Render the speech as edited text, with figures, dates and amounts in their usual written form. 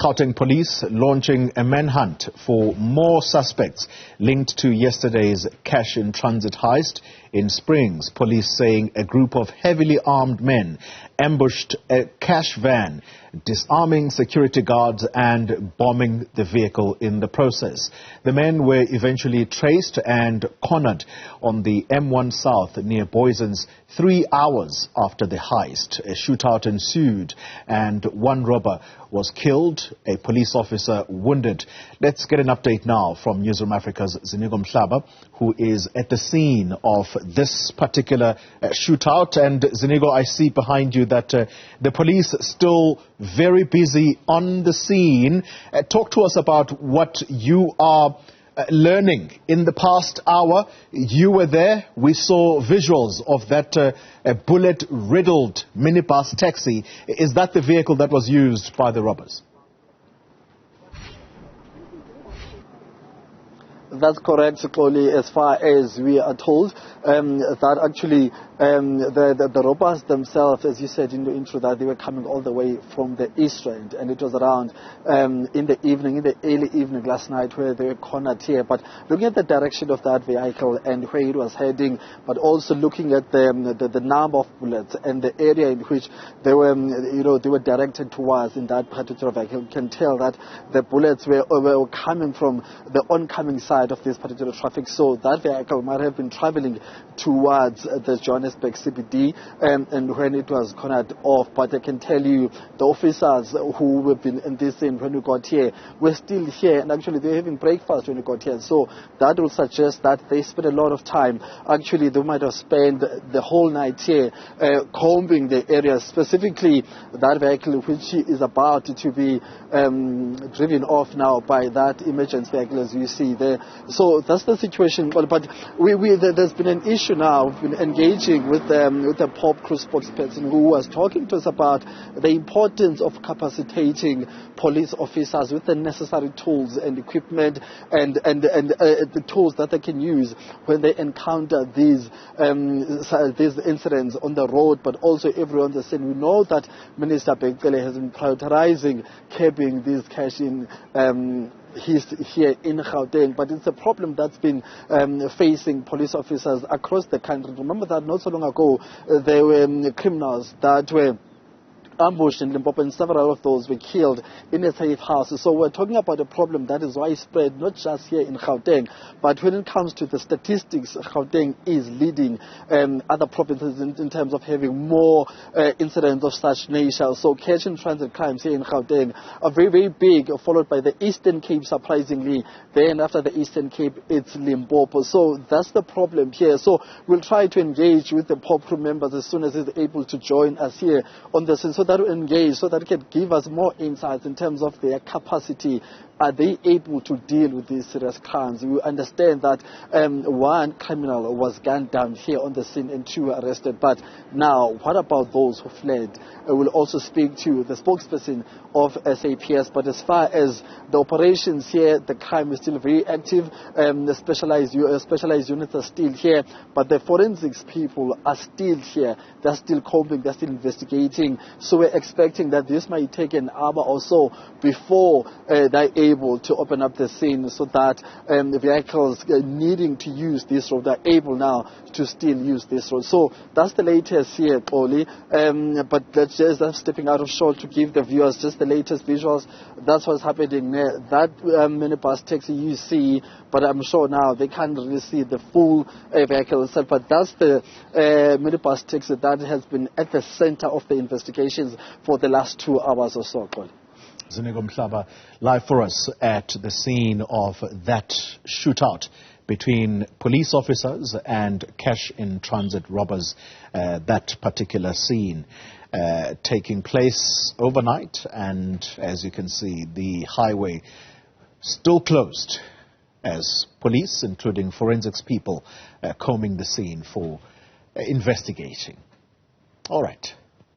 Gauteng police launching a manhunt for more suspects linked to yesterday's cash-in-transit heist in Springs. Police saying a group of heavily armed men ambushed a cash van, disarming security guards and bombing the vehicle in the process. The men were eventually traced and cornered on the M1 South near Booysens 3 hours after the heist. A shootout ensued and one robber was killed, a police officer wounded. Let's get an update now from Newzroom Afrika's Ziniko Mhlaba, who is at the scene of this particular shootout. And Ziniko, I see behind you that the police still very busy on the scene. Talk to us about what you are learning in the past hour. You were there. We saw visuals of that bullet-riddled minibus taxi. Is that the vehicle that was used by the robbers? That's correct, Koli, as far as we are told. That actually the robbers themselves, as you said in the intro, that they were coming all the way from the East End, and it was around in the early evening last night where they were cornered here. But looking at the direction of that vehicle and where it was heading, but also looking at the number of bullets and the area in which they were, they were directed towards in that particular vehicle, you can tell that the bullets were coming from the oncoming side of this particular traffic. So that vehicle might have been traveling towards the Johannesburg CBD and when it was cornered off. But I can tell you the officers who have been in this scene when we got here were still here, and actually they were having breakfast when we got here. So that would suggest that they spent a lot of time. Actually, they might have spent the whole night here combing the area, specifically that vehicle which is about to be driven off now by that emergency vehicle, as you see there. So that's the situation. But there's been an issue now. We've been engaging with the Pop Crew spokesperson who was talking to us about the importance of capacitating police officers with the necessary tools and equipment and the tools that they can use when they encounter these incidents on the road, but also everyone on the scene. We know that Minister Bekele has been prioritizing curbing these cash-in here in Gauteng, but it's a problem that's been facing police officers across the country. Remember that not so long ago there were criminals that were ambushed in Limpopo, and several of those were killed in a safe house. So we're talking about a problem that is widespread, not just here in Gauteng, but when it comes to the statistics, Gauteng is leading other provinces in terms of having more incidents of such nature. So cash and transit crimes here in Gauteng are very, very big, followed by the Eastern Cape, surprisingly. Then after the Eastern Cape, it's Limpopo. So that's the problem here. So we'll try to engage with the Pop Crew members as soon as they're able to join us here on the scene, so that we engage, so that it can give us more insights in terms of their capacity. Are they able to deal with these serious crimes? We understand that one criminal was gunned down here on the scene and 2 were arrested. But now, what about those who fled? We'll also speak to the spokesperson of SAPS. But as far as the operations here, the crime is still very active. The specialized units are still here, but the forensics people are still here. They're still combing, they're still investigating. So we're expecting that this might take an hour or so before they're able to open up the scene, so that the vehicles needing to use this road are able now to still use this road. So that's the latest here, Oli. But let's just, I'm stepping out of shot to give the viewers just the latest visuals. That's what's happening there. That minibus taxi you see, but I'm sure now they can't really see the full vehicle itself. But that's the minibus taxi that has been at the center of the investigations for the last 2 hours or so, Oli. Ziniko Mhlaba, live for us at the scene of that shootout between police officers and cash-in-transit robbers. That particular scene taking place overnight, and as you can see, the highway still closed as police, including forensics people, combing the scene for investigating. All right.